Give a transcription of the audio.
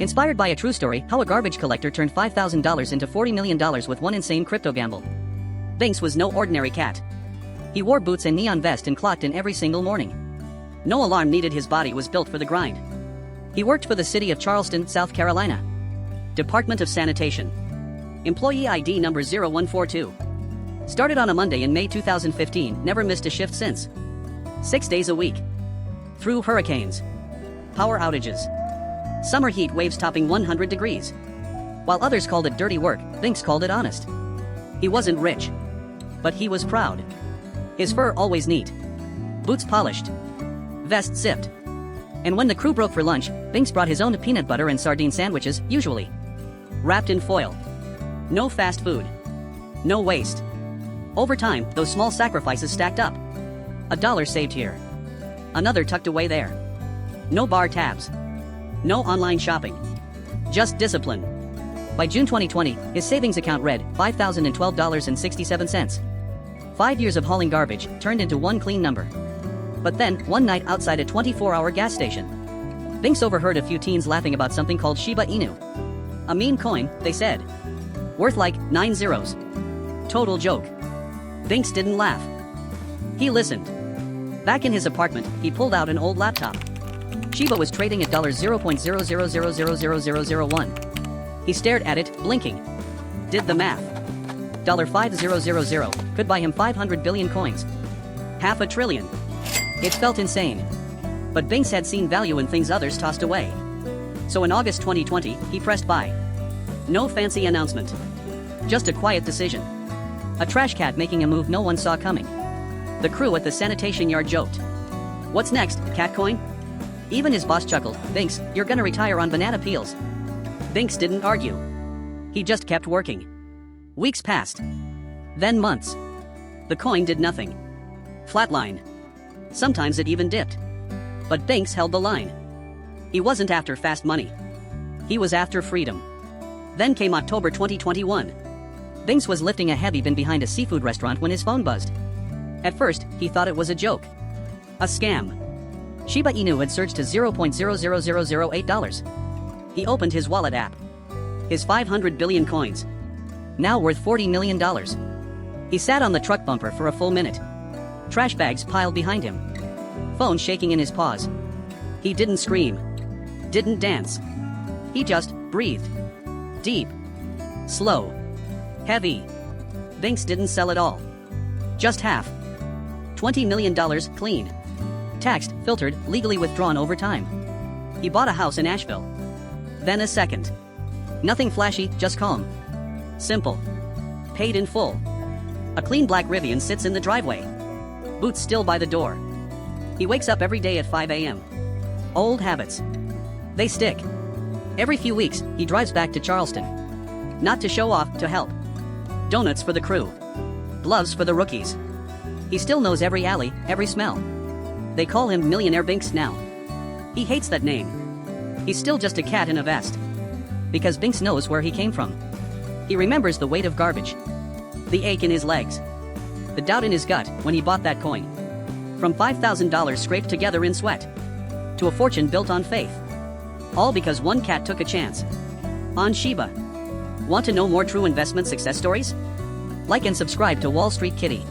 Inspired by a true story, how a garbage collector turned $5,000 into $40 million with one insane crypto gamble. Binx was no ordinary cat. He wore boots and neon vest and clocked in every single morning. No alarm needed, his body was built for the grind. He worked for the city of Charleston, South Carolina. Department of Sanitation. Employee ID number 0142. Started on a Monday in May 2015, never missed a shift since. 6 days a week. Through hurricanes, power outages, summer heat waves topping 100 degrees. While others called it dirty work, Binx called it honest. He wasn't rich, but he was proud. His fur always neat, boots polished, vest zipped. And when the crew broke for lunch, Binx brought his own peanut butter and sardine sandwiches, usually wrapped in foil. No fast food, no waste. Over time, those small sacrifices stacked up. $1 saved here, another tucked away there. No bar tabs, no online shopping, just discipline. By June 2020, his savings account read $5,012.67. 5 years of hauling garbage turned into one clean number. But then, one night outside a 24-hour gas station, Binx overheard a few teens laughing about something called Shiba Inu. A meme coin, they said. Worth like 9 zeros. Total joke. Binx didn't laugh. He listened. Back in his apartment, he pulled out an old laptop. Shiba was trading at $0.000000001. He stared at it, blinking. Did the math. $5,000 could buy him 500 billion coins. $500 billion. It felt insane. But Binx had seen value in things others tossed away. So in August 2020, he pressed buy. No fancy announcement. Just a quiet decision. A trash cat making a move no one saw coming. The crew at the sanitation yard joked. What's next, Catcoin? Even his boss chuckled. Binx, you're gonna retire on banana peels. Binx didn't argue. He just kept working. Weeks passed. Then months. The coin did nothing. Flatline. Sometimes it even dipped. But Binx held the line. He wasn't after fast money. He was after freedom. Then came October 2021. Binx was lifting a heavy bin behind a seafood restaurant when his phone buzzed. At first, he thought it was a joke. A scam. Shiba Inu had surged to $0.00008. He opened his wallet app. His 500 billion coins. Now worth $40 million. He sat on the truck bumper for a full minute. Trash bags piled behind him. Phone shaking in his paws. He didn't scream. Didn't dance. He just breathed. Deep. Slow. Heavy. Binx didn't sell it all. Just half. $20 million clean. Taxed, filtered, legally withdrawn over time. He bought a house in Asheville. Then a second. Nothing flashy, just calm. Simple. Paid in full. A clean black Rivian sits in the driveway. Boots still by the door. He wakes up every day at 5 a.m. Old habits. They stick. Every few weeks, he drives back to Charleston. Not to show off, to help. Donuts for the crew. Gloves for the rookies. He still knows every alley, every smell. They call him Millionaire Binx now. He hates that name. He's still just a cat in a vest. Because Binx knows where he came from. He remembers the weight of garbage. The ache in his legs. The doubt in his gut when he bought that coin. From $5,000 scraped together in sweat. To a fortune built on faith. All because one cat took a chance. On Shiba. Want to know more true investment success stories? Like and subscribe to Wall Street Kitty.